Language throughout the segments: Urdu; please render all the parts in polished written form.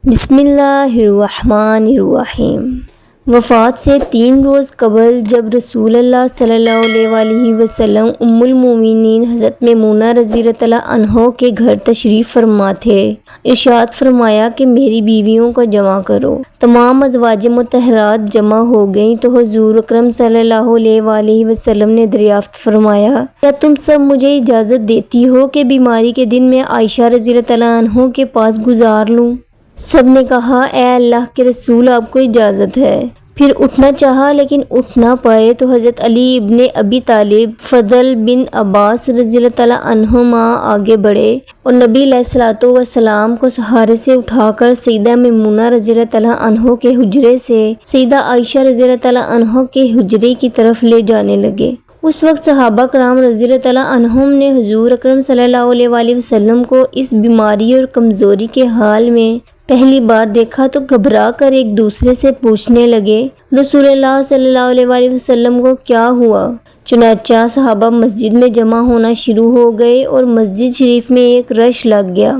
بسم اللہ الرحمن الرحیم۔ وفات سے 3 روز قبل جب رسول اللہ صلی اللہ علیہ وآلہ وسلم ام المومنین حضرت میمونہ رضی اللہ عنہا کے گھر تشریف فرما تھے، ارشاد فرمایا کہ میری بیویوں کو جمع کرو۔ تمام ازواج مطہرات جمع ہو گئیں تو حضور اکرم صلی اللہ علیہ وآلہ وسلم نے دریافت فرمایا، کیا تم سب مجھے اجازت دیتی ہو کہ بیماری کے دن میں عائشہ رضی اللہ عنہا کے پاس گزار لوں؟ سب نے کہا، اے اللہ کے رسول، آپ کو اجازت ہے۔ پھر اٹھنا چاہا لیکن اٹھ نہ پائے تو حضرت علی ابن ابی طالب، فضل بن عباس رضی اللہ عنہما آگے بڑھے اور نبی علیہ الصلوۃ والسلام کو سہارے سے اٹھا کر سیدہ میمونہ رضی اللہ عنہا کے حجرے سے سیدہ عائشہ رضی اللہ عنہا کے حجرے کی طرف لے جانے لگے۔ اس وقت صحابہ کرام رضی اللہ عنہم نے حضور اکرم صلی اللہ علیہ وآلہ وسلم کو اس بیماری اور کمزوری کے حال میں پہلی بار دیکھا تو گھبرا کر ایک دوسرے سے پوچھنے لگے، رسول اللہ صلی اللہ علیہ وآلہ وسلم کو کیا ہوا؟ چنانچہ صحابہ مسجد میں جمع ہونا شروع ہو گئے اور مسجد شریف میں ایک رش لگ گیا۔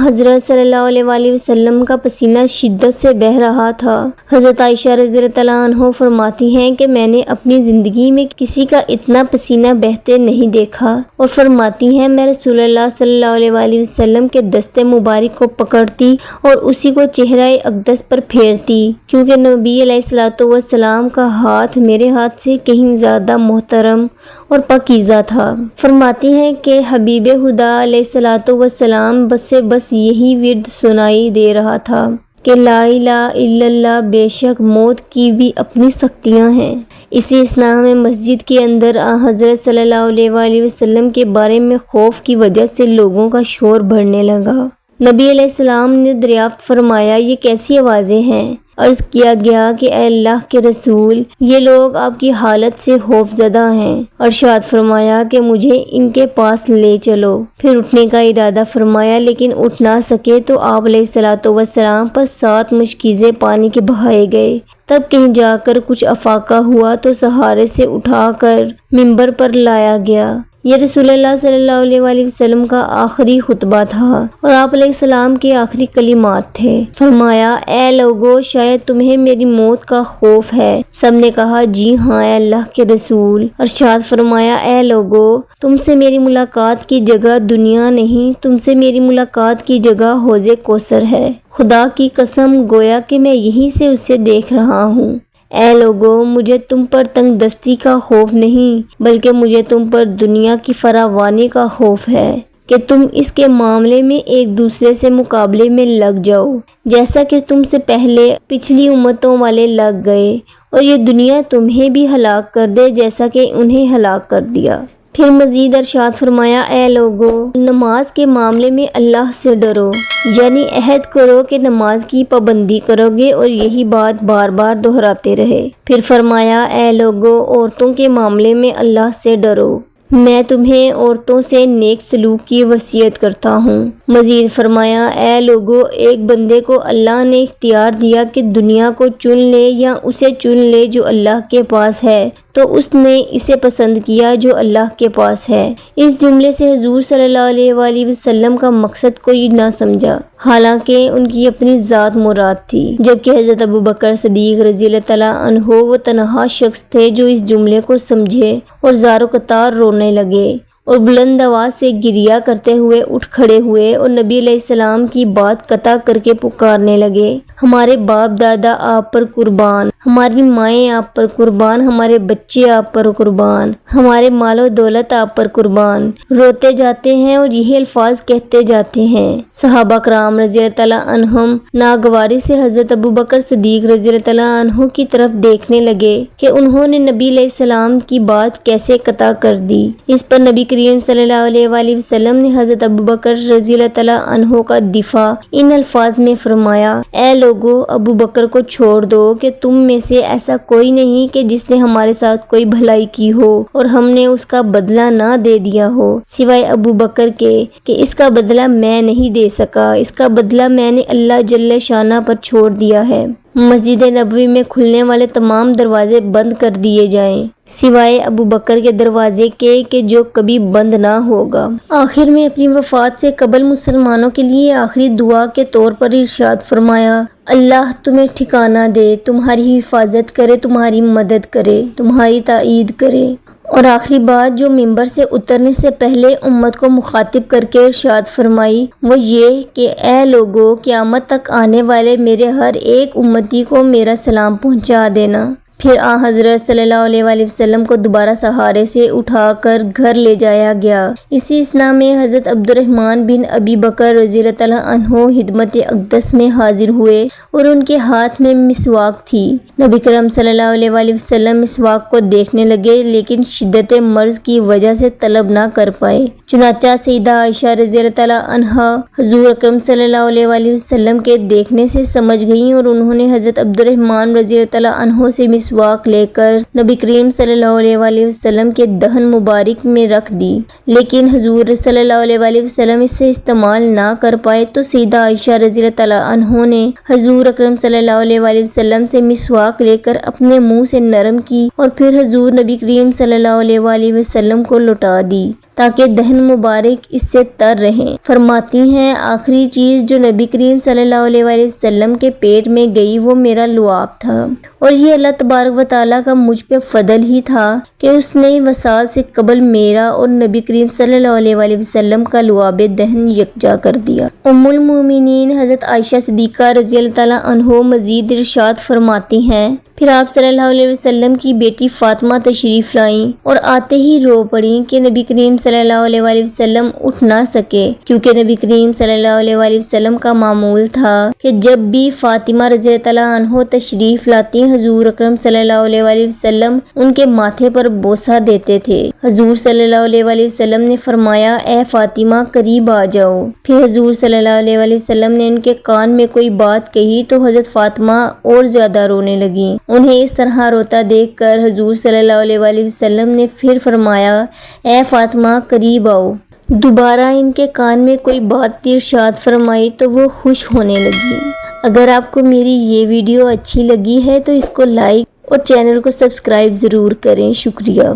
حضرت صلی اللہ علیہ وآلہ وسلم کا پسینہ شدت سے بہہ رہا تھا۔ حضرت عائشہ رضی اللہ عنہا فرماتی ہیں کہ میں نے اپنی زندگی میں کسی کا اتنا پسینہ بہتے نہیں دیکھا، اور فرماتی ہیں میں رسول اللہ صلی اللہ علیہ وآلہ وسلم کے دست مبارک کو پکڑتی اور اسی کو چہرہ اقدس پر پھیرتی، کیونکہ نبی علیہ الصلوۃ والسلام کا ہاتھ میرے ہاتھ سے کہیں زیادہ محترم اور پاکیزہ تھا۔ فرماتی ہیں کہ حبیب خدا علیہ الصلوۃ والسلام بس یہی ورد سنائی دے رہا تھا کہ لا الہ الا اللہ، بے شک موت کی بھی اپنی سختیاں ہیں۔ اسی اثناء میں مسجد کے اندر حضرت صلی اللہ علیہ وآلہ وسلم کے بارے میں خوف کی وجہ سے لوگوں کا شور بڑھنے لگا۔ نبی علیہ السلام نے دریافت فرمایا، یہ کیسی آوازیں ہیں؟ عرض کیا گیا کہ اے اللہ کے رسول، یہ لوگ آپ کی حالت سے خوف زدہ ہیں۔ ارشاد فرمایا کہ مجھے ان کے پاس لے چلو۔ پھر اٹھنے کا ارادہ فرمایا لیکن اٹھ نہ سکے تو آپ علیہ الصلوۃ والسلام پر 7 مشکیزیں پانی کے بہائے گئے۔ تب کہیں جا کر کچھ افاقہ ہوا تو سہارے سے اٹھا کر منبر پر لایا گیا۔ یہ رسول اللہ صلی اللہ علیہ وآلہ وسلم کا آخری خطبہ تھا اور آپ علیہ السلام کے آخری کلمات تھے۔ فرمایا، اے لوگو، شاید تمہیں میری موت کا خوف ہے۔ سب نے کہا، جی ہاں اے اللہ کے رسول۔ ارشاد فرمایا، اے لوگو، تم سے میری ملاقات کی جگہ دنیا نہیں، تم سے میری ملاقات کی جگہ حوض کوثر ہے۔ خدا کی قسم، گویا کہ میں یہیں سے اسے دیکھ رہا ہوں۔ اے لوگو، مجھے تم پر تنگ دستی کا خوف نہیں، بلکہ مجھے تم پر دنیا کی فراوانی کا خوف ہے کہ تم اس کے معاملے میں ایک دوسرے سے مقابلے میں لگ جاؤ، جیسا کہ تم سے پہلے پچھلی امتوں والے لگ گئے، اور یہ دنیا تمہیں بھی ہلاک کر دے جیسا کہ انہیں ہلاک کر دیا۔ پھر مزید ارشاد فرمایا، اے لوگو، نماز کے معاملے میں اللہ سے ڈرو، یعنی عہد کرو کہ نماز کی پابندی کرو گے اور یہی بات بار بار دہراتے رہے۔ پھر فرمایا، اے لوگو، عورتوں کے معاملے میں اللہ سے ڈرو، میں تمہیں عورتوں سے نیک سلوک کی وصیت کرتا ہوں۔ مزید فرمایا، اے لوگو، ایک بندے کو اللہ نے اختیار دیا کہ دنیا کو چن لے یا اسے چن لے جو اللہ کے پاس ہے، تو اس نے اسے پسند کیا جو اللہ کے پاس ہے۔ اس جملے سے حضور صلی اللہ علیہ وآلہ وسلم کا مقصد کوئی نہ سمجھا، حالانکہ ان کی اپنی ذات مراد تھی، جبکہ حضرت ابوبکر صدیق رضی اللہ عنہ وہ تنہا شخص تھے جو اس جملے کو سمجھے اور زار و قطار رونے لگے اور بلند آواز سے گریہ کرتے ہوئے اٹھ کھڑے ہوئے اور نبی علیہ السلام کی بات قطع کر کے پکارنے لگے، ہمارے باپ دادا آپ پر قربان، ہماری مائیں آپ پر قربان، ہمارے بچے آپ پر قربان، ہمارے مال و دولت آپ پر قربان۔ روتے جاتے ہیں اور یہی الفاظ کہتے جاتے ہیں۔ صحابہ کرام رضی اللہ عنہم ناگواری سے حضرت ابوبکر صدیق رضی اللہ عنہ کی طرف دیکھنے لگے کہ انہوں نے نبی علیہ السلام کی بات کیسے قطع کر دی۔ اس پر نبی کریم صلی اللہ علیہ وآلہ وسلم نے حضرت ابوبکر رضی اللہ عنہ کا دفاع ان الفاظ میں فرمایا، اے لوگو، ابوبکر کو چھوڑ دو کہ تم میں سے ایسا کوئی نہیں کہ جس نے ہمارے ساتھ کوئی بھلائی کی ہو اور ہم نے اس کا بدلہ نہ دے دیا ہو، سوائے ابوبکر کے کہ اس کا بدلہ میں نہیں دے سکا، اس کا بدلہ میں نے اللہ جل شانہ پر چھوڑ دیا ہے۔ مسجد نبوی میں کھلنے والے تمام دروازے بند کر دیے جائیں سوائے ابو بکر کے دروازے کے کہ جو کبھی بند نہ ہوگا۔ آخر میں اپنی وفات سے قبل مسلمانوں کے لیے آخری دعا کے طور پر ارشاد فرمایا، اللہ تمہیں ٹھکانہ دے، تمہاری حفاظت کرے، تمہاری مدد کرے، تمہاری تائید کرے۔ اور آخری بات جو ممبر سے اترنے سے پہلے امت کو مخاطب کر کے ارشاد فرمائی وہ یہ کہ اے لوگو، قیامت تک آنے والے میرے ہر ایک امتی کو میرا سلام پہنچا دینا۔ پھر حضرت صلی اللہ علیہ وآلہ وسلم کو دوبارہ سہارے سے اٹھا کر گھر لے جایا گیا۔ اسی اثناء میں حضرت عبد الرحمن بن ابی بکر رضی اللہ تعالیٰ عنہ خدمت اقدس میں حاضر ہوئے اور ان کے ہاتھ میں مسواک تھی۔ نبی کرم صلی اللہ علیہ وآلہ وسلم مسواک کو دیکھنے لگے لیکن شدت مرض کی وجہ سے طلب نہ کر پائے، چنانچہ سیدہ عائشہ رضی اللہ تعالیٰ عنہا حضور اکرم صلی اللہ علیہ وآلہ وسلم کے دیکھنے سے سمجھ گئیں اور انہوں نے حضرت عبد الرحمن رضی اللہ تعالیٰ عنہ سے مسواک لے کر نبی کریم صلی اللہ علیہ وآلہ وسلم کے دہن مبارک میں رکھ دی، لیکن حضور صلی اللہ علیہ وآلہ وسلم اسے استعمال نہ کر پائے تو سیدہ عائشہ رضی اللہ تعالیٰ عنہ نے حضور اکرم صلی اللہ علیہ وآلہ وسلم سے مسواک لے کر اپنے منہ سے نرم کی اور پھر حضور نبی کریم صلی اللہ علیہ وآلہ وسلم کو لوٹا دی تاکہ دہن مبارک اس سے تر رہیں۔ فرماتی ہیں آخری چیز جو نبی کریم صلی اللہ علیہ وآلہ وسلم کے پیٹ میں گئی وہ میرا لعاب تھا، اور یہ اللہ تبارک و تعالیٰ کا مجھ پہ فضل ہی تھا کہ اس نے وصال سے قبل میرا اور نبی کریم صلی اللہ علیہ وآلہ وسلم کا لعاب دہن یکجا کر دیا۔ ام المومنین حضرت عائشہ صدیقہ رضی اللہ تعالیٰ عنہ مزید ارشاد فرماتی ہیں پھر آپ صلی اللہ علیہ وسلم کی بیٹی فاطمہ تشریف لائیں اور آتے ہی رو پڑیں کہ نبی کریم صلی اللہ علیہ وآلہ وسلم اٹھ نہ سکے، کیونکہ نبی کریم صلی اللہ علیہ وآلہ وسلم کا معمول تھا کہ جب بھی فاطمہ رضی اللہ تعالیٰ عنہ تشریف لاتی حضور اکرم صلی اللہ علیہ وآلہ وسلم ان کے ماتھے پر بوسہ دیتے تھے۔ حضور صلی اللہ علیہ وآلہ وسلم نے فرمایا اے فاطمہ قریب آ جاؤ۔ پھر حضور صلی اللہ علیہ وآلہ وسلم نے ان کے کان میں کوئی بات کہی تو حضرت فاطمہ اور زیادہ رونے لگیں۔ انہیں اس طرح روتا دیکھ کر حضور صلی اللہ علیہ وآلہ وسلم نے پھر فرمایا اے فاطمہ قریب آؤ۔ دوبارہ ان کے کان میں کوئی بات ارشاد فرمائی تو وہ خوش ہونے لگی۔ اگر آپ کو میری یہ ویڈیو اچھی لگی ہے تو اس کو لائک اور چینل کو سبسکرائب ضرور کریں۔ شکریہ۔